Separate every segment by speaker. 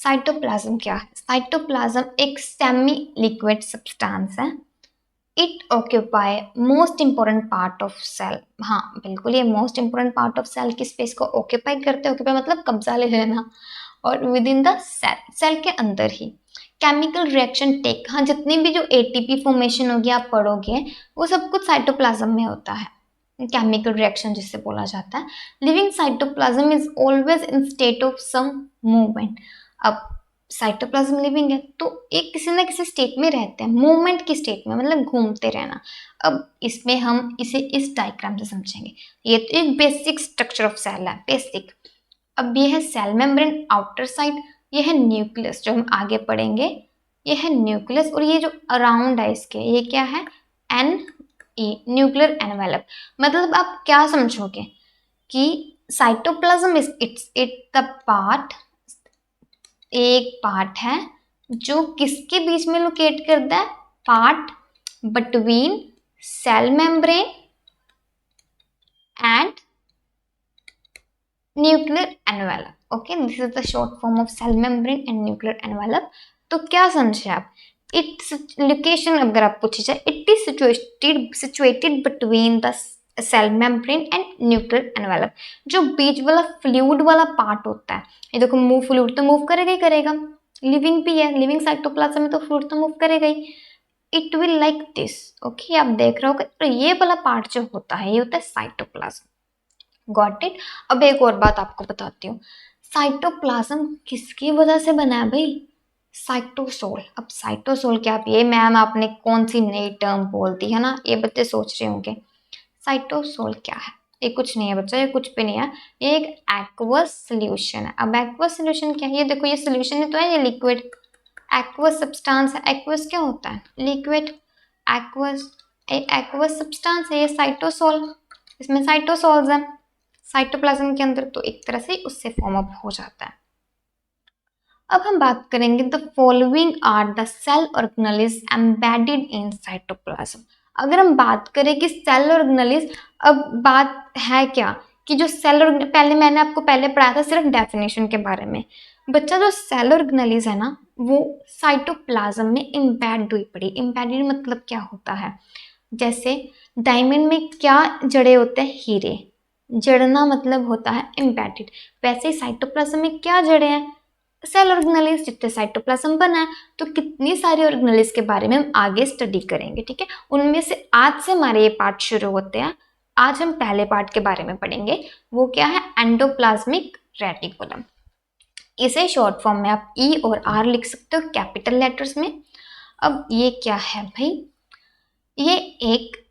Speaker 1: Cytoplasm क्या है? Cytoplasm एक सेमी लिक्विड सब्सटेंस है। It occupy most important part of cell. हाँ बिल्कुल, ये most important part of cell की स्पेस को ऑक्यूपाई करते हैं। ऑक्यूपाई मतलब कब्जा ले लेना। और within the cell, cell के अंदर ही केमिकल रिएक्शन टेक, हाँ जितनी भी जो एटीपी फॉर्मेशन होगी आप पढ़ोगे वो सब कुछ साइटोप्लाज्म में होता है। केमिकल रिएक्शन जिससे बोला जाता है। Living cytoplasm is always in state of some movement. अब साइटोप्लाज्म लिविंग है तो एक किसी ना किसी स्टेट में रहते हैं, मूवमेंट की स्टेट में, मतलब घूमते रहना। अब इसमें हम इसे इस डायग्राम से समझेंगे। ये तो एक बेसिक स्ट्रक्चर ऑफ सेल है, बेसिक। अब ये है सेल मेम्ब्रेन आउटर साइड, ये है न्यूक्लियस जो हम आगे पढ़ेंगे, ये है न्यूक्लियस। और ये जो अराउंड है इसके, ये क्या है? N E, nuclear envelope. मतलब आप क्या समझोगे कि cytoplasm is it the part, एक पार्ट है जो किसके बीच में लोकेट करता है? Part between cell membrane and nuclear envelope. Okay, this is the short form of cell membrane and nuclear envelope. तो क्या समझे आप? इट्स लोकेशन अगर आप पूछे जाए, it is situated between the cell membrane and nuclear envelope. जो बीच वाला फ्लूइड वाला पार्ट होता है, ये देखो मूव, फ्लूइड तो मूव करेगा ही करेगा, लिविंग भी है, लिविंग साइटोप्लाज्म में तो फ्लूइड तो मूव करेगा ही। It will like this. Okay, आप देख रहे हो तो ये वाला पार्ट जो होता है ये होता है साइटोप्लाज्म। Got it. अब एक और बात आपको बताती हूँ, साइटोप्लाज्म किसकी वजह से बना है भाई? साइटोसोल। अब साइटोसोल क्या? ये मैम आपने कौन सी नई टर्म बोल दी है ना, ये बच्चे सोच रहे होंगे साइटोसोल क्या है। ये कुछ नहीं है बच्चा, ये कुछ भी नहीं है, ये एक एक्वस सोल्यूशन है। अब एक्वस सोल्यूशन क्या है? ये देखो, ये सोल्यूशन है तो है, ये लिक्विड एक्वस सब्सटेंस है। एक्वस क्या होता है? लिक्विड। एक्वस एक्वस सब्सटेंस है ये साइटोसोल, इसमें साइटोसोल्स हैं साइटोप्लाज्म के अंदर, तो एक तरह से उससे फॉर्म अप हो जाता है। अब हम बात करेंगे the following are the cell organelles embedded in cytoplasm. अगर हम बात करें कि सेल ऑर्गेनेल्स, अब बात है क्या कि जो सेल, पहले मैंने आपको पहले पढ़ाया था सिर्फ डेफिनेशन के बारे में। बच्चा जो सेल ऑर्गेनेल्स है ना वो साइटोप्लाज्म में इम्बेड हुई पड़ी। इम्बेडेड मतलब क्या होता है? जैसे डायमंड में क्या जड़े होते हैं? हीरे। जड़ना मतलब होता है एम्बेडेड। वैसे ही साइटोप्लाज्म में क्या जड़े हैं? Cell organelles. जितने साइटोप्लाज्म बना है तो कितनी सारी ऑर्गेनेल्स के बारे में हम आगे स्टडी करेंगे, ठीक है। उनमें से आज से हमारे ये पार्ट शुरू होते हैं। आज हम पहले पार्ट के बारे में पढ़ेंगे, वो क्या है? Endoplasmic reticulum. इसे शॉर्ट फॉर्म में आप ई और आर लिख सकते हो कैपिटल लेटर्स में। अब ये क्या है भाई? ये एक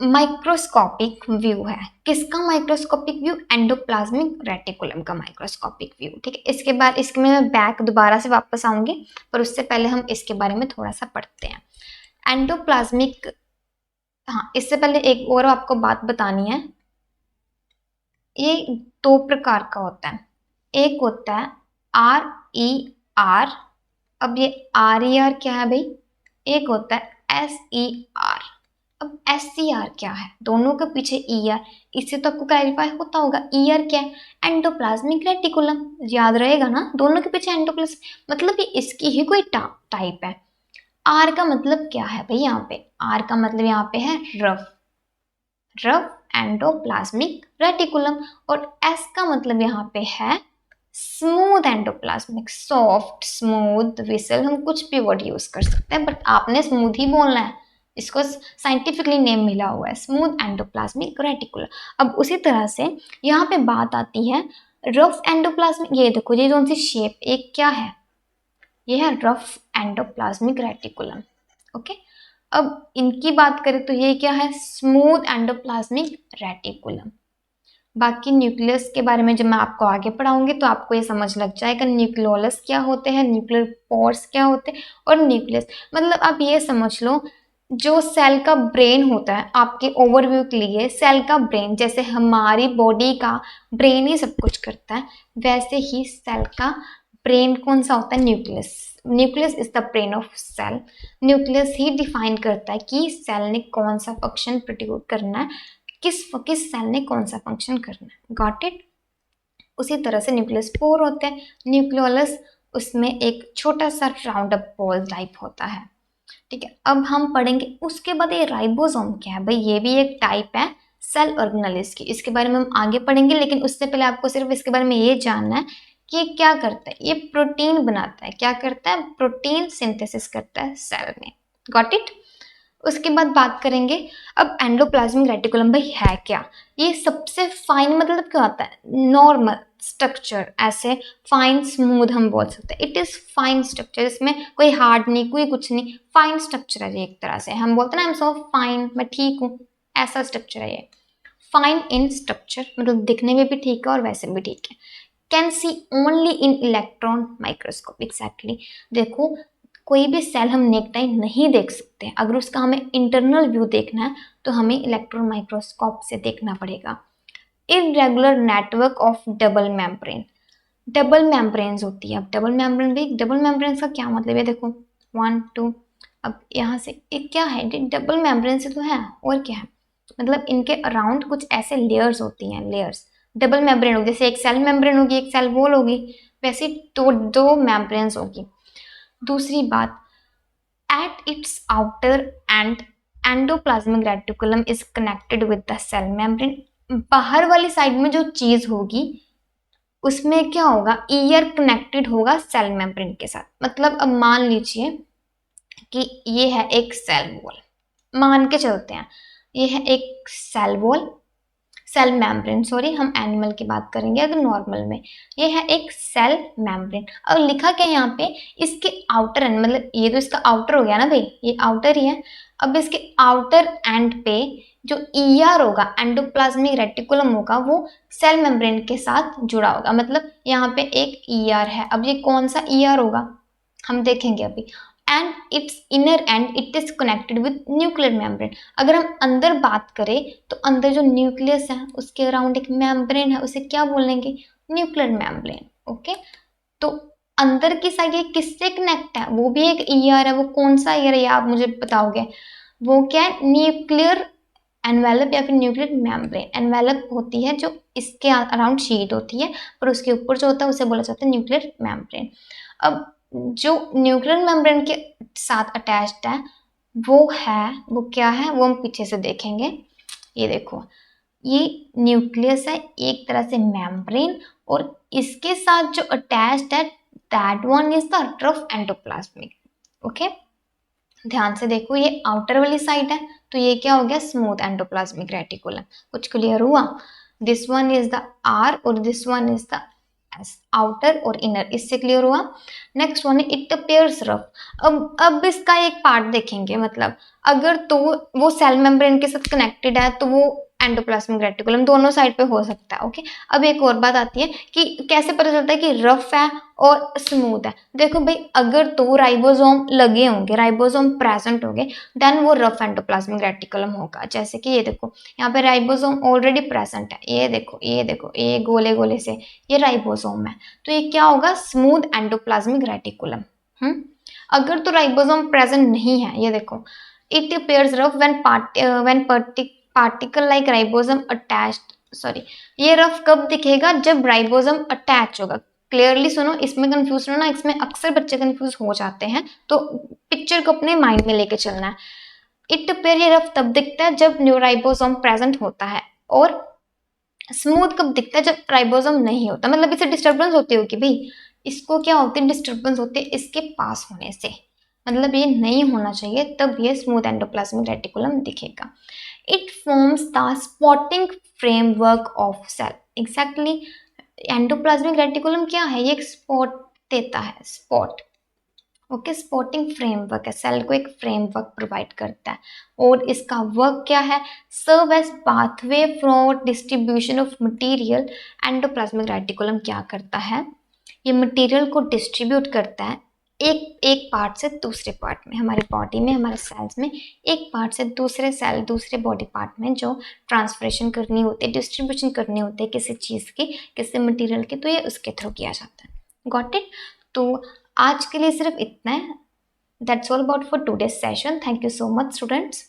Speaker 1: माइक्रोस्कोपिक व्यू है। किसका माइक्रोस्कोपिक व्यू? एंडोप्लाज्मिक रेटिकुलम का माइक्रोस्कोपिक व्यू, ठीक है। इसके बाद इसके में मैं बैक दोबारा से वापस आऊंगी, पर उससे पहले हम इसके बारे में थोड़ा सा पढ़ते हैं। एंडोप्लाज्मिक, हाँ इससे पहले एक और आपको बात बतानी है। ये दो प्रकार का होता है, एक होता है आर ई आर। अब ये आर ई आर क्या है भाई? एक होता है एस ई आर। अब एस सी आर क्या है? दोनों के पीछे ई आर, इससे तो आपको क्लैरिफाई होता होगा। ई आर क्या है? Endoplasmic reticulum. याद रहेगा ना, दोनों के पीछे एंडोप्लाज्म, मतलब ये इसकी ही कोई टाइप है। आर का मतलब क्या है भाई? यहाँ पे आर का मतलब यहाँ पे है रफ, रफ एंडोप्लाज्मिक रेटिकुलम। और एस का मतलब यहाँ पे है smooth endoplasmic, soft smooth whistle, हम कुछ भी वर्ड यूज कर सकते हैं बट आपने स्मूथ ही बोलना है, इसको साइंटिफिकली नेम मिला हुआ है स्मूथ एंडोप्लाज्मिक रेटिकुलम। अब उसी तरह से यहाँ पे बात आती है रफ एंडोप्लाज्मिक। ये देखो, ये कौन सी शेप, एक क्या है? ये है रफ एंडोप्लाज्मिक रेटिकुलम। ओके, अब इनकी बात करें तो ये क्या है? Smooth endoplasmic reticulum. बाकी न्यूक्लियस के बारे में जब मैं आपको आगे पढ़ाऊंगी तो आपको ये समझ लग जाएगा न्यूक्लियोलस क्या होते हैं, न्यूक्लियर पोर्स क्या होते हैं, और न्यूक्लियस मतलब आप ये समझ लो जो सेल का ब्रेन होता है। आपके ओवरव्यू के लिए सेल का ब्रेन, जैसे हमारी बॉडी का ब्रेन ही सब कुछ करता है, वैसे ही सेल का ब्रेन कौन सा होता है? Nucleus. Nucleus is the brain of cell. Nucleus ही डिफाइन करता है कि सेल ने कौन सा फंक्शन प्रोड्यूस करना है, किस सेल ने कौन सा फंक्शन करना है। Got it. उसी तरह से न्यूक्लियस पोर होते हैं, न्यूक्लियोलस उसमें एक छोटा सा राउंड अप बॉल टाइप होता है। ठीक है, अब हम पढ़ेंगे उसके बाद ये राइबोसोम क्या है भाई, ये भी एक टाइप है सेल ऑर्गेनेलिस की, इसके बारे में हम आगे पढ़ेंगे, लेकिन उससे पहले आपको सिर्फ इसके बारे में ये जानना है कि ये क्या करता है। ये प्रोटीन बनाता है, क्या करता है, प्रोटीन सिंथेसिस करता है सेल में। Got it. उसके बाद बात करेंगे अब एंडोप्लाज्मिक रेटिकुलम भाई है क्या। ये सबसे फाइन मतलब क्या होता है, नॉर्मल स्ट्रक्चर, ऐसे फाइन स्मूथ हम बोल सकते हैं। इट इज फाइन स्ट्रक्चर, इसमें कोई हार्ड नहीं, कोई कुछ नहीं, फाइन स्ट्रक्चर है ये। एक तरह से हम बोलते हैं ना, आई एम सो फाइन, मैं ठीक हूँ, ऐसा स्ट्रक्चर है ये। फाइन इन स्ट्रक्चर मतलब दिखने में भी ठीक है और वैसे भी ठीक है। Can see only in electron microscope. Exactly, देखो कोई भी सेल हम नेक टाइम नहीं देख सकते, अगर उसका हमें इंटरनल व्यू देखना है तो हमें इलेक्ट्रॉन माइक्रोस्कोप से देखना पड़ेगा। Irregular network of double membrane, double membranes होती है। अब डबल मेम्ब्रेन भी, डबल मेम्ब्रेन का क्या मतलब है, देखो 1 2, अब यहाँ से एक क्या है, डबल मेम्ब्रेन से तो है, और क्या है, मतलब इनके अराउंड कुछ ऐसे लेयर्स होती हैं, लेयर्स। डबल मेम्ब्रेन होगी, जैसे एक सेल मेम्ब्रेन होगी, एक सेल वॉल होगी, वैसे दो मेम्ब्रेन्स होगी। दूसरी बात, at its outer and endoplasmic reticulum is connected with the cell membrane। बाहर वाली साइड में जो चीज होगी उसमें क्या होगा, ईयर कनेक्टेड होगा सेल मेम्ब्रेन के साथ। मतलब अब मान लीजिए कि ये है एक सेल वॉल, मान के चलते हैं ये है एक cell wall, cell membrane, sorry हम एनिमल की बात करेंगे अगर नॉर्मल में, ये है एक सेल मेम्ब्रेन। और लिखा क्या है यहाँ पे, इसके आउटर एंड, मतलब ये तो इसका आउटर हो गया ना भाई, ये आउटर ही है। अब इसके आउटर एंड पे जो ईआर होगा, एंडोप्लाज्मिक रेटिकुलम होगा, वो सेल मेम्ब्रेन के साथ जुड़ा होगा। मतलब यहाँ पे एक ईआर है, अब ये कौन सा ईआर होगा हम देखेंगे अभी। And it's inner and it is connected with nuclear membrane. अगर हम अंदर बात करें तो अंदर जो न्यूक्लियस है उसके अराउंड एक मेम्ब्रेन है, उसे क्या बोलेंगे, न्यूक्लियर मेम्ब्रेन। ओके, तो अंदर की साइड ये किससे कनेक्ट है, वो भी एक ईआर है, वो कौन सा ईआर है ये आप मुझे बताओगे। वो क्या है, न्यूक्लियर एनवेलप या फिर न्यूक्लियर मेम्ब्रेन। एनवेलप होती है जो इसके अराउंड शीट होती है, पर उसके ऊपर जो होता है उसे बोला जाता है न्यूक्लियर मेम्ब्रेन। अब जो न्यूक्लियर मेम्ब्रेन के साथ अटैच्ड है वो क्या है, वो हम पीछे से देखेंगे। ये देखो, ये न्यूक्लियस है, एक तरह से मेम्ब्रेन, और इसके साथ जो अटैच्ड है that one is the rough endoplasmic. Okay, ध्यान से देखो, ये आउटर वाली साइड है तो ये क्या हो गया, स्मूथ एंडोप्लाज्मिक रेटिकुलम। कुछ क्लियर हुआ। This one is the R और this one is the S, outer और इनर, इससे क्लियर हुआ। नेक्स्ट वन है इट अपियर्स रफ। अब इसका एक पार्ट देखेंगे, मतलब अगर तो वो सेल मेम्ब्रेन के साथ कनेक्टेड है तो वो एंडोप्लाज्मिक रेटिकुलम दोनों साइड पे हो सकता है। ओके, अब एक और बात आती है कि कैसे पता चलता है कि रफ है और स्मूथ है। देखो भाई, अगर तो राइबोसोम लगे होंगे, राइबोसोम प्रेजेंट होंगे, देन वो रफ एंडोप्लाज्मिक रेटिकुलम होगा। जैसे कि ये देखो, यहाँ पे राइबोसोम ऑलरेडी प्रेजेंट है, ये देखो ये देखो, ये गोले गोले से ये राइबोसोम है, तो ये क्या होगा, स्मूथ एंडोप्लाज्मिक रेटिकुलम। अगर तो राइबोसोम प्रेजेंट नहीं है, ये देखो, it appears rough when particle like ribosome attached, sorry, ये रफ कब दिखेगा, जब राइबोसोम अटैच होगा। क्लियरली सुनो, इसमें कंफ्यूज ना, इसमें अक्सर बच्चे कंफ्यूज हो जाते हैं, तो पिक्चर को अपने माइंड में लेके चलना है। इट अपियर, ये रफ तब दिखता है जब राइबोसोम प्रेजेंट होता है, और स्मूथ कब दिखता है, जब राइबोसोम नहीं होता। मतलब इसे डिस्टर्बेंस होती होगी भाई, इसको क्या होती है, डिस्टर्बेंस होती है इसके पास होने से, मतलब ये नहीं होना चाहिए, तब ये स्मूथ एंडोप्लाज्मिक रेटिकुलम दिखेगा। It forms the spotting framework of cell. Exactly, endoplasmic reticulum क्या है, ये एक स्पॉट देता है, स्पॉट। ओके, स्पॉटिंग फ्रेमवर्क है, सेल को एक फ्रेमवर्क प्रोवाइड करता है, और इसका वर्क क्या है, serve as pathway for distribution of material. Endoplasmic reticulum क्या करता है, ये मटेरियल को डिस्ट्रीब्यूट करता है एक एक पार्ट से दूसरे पार्ट में, हमारी बॉडी में, हमारे सेल्स में, एक पार्ट से दूसरे सेल, दूसरे बॉडी पार्ट में जो ट्रांसफरेशन करनी होती है, डिस्ट्रीब्यूशन करनी होती है किसी चीज़ की, किसी मटेरियल की, तो ये उसके थ्रू किया जाता है। Got it. तो आज के लिए सिर्फ इतना है। That's all about for today's session. Thank you so much students.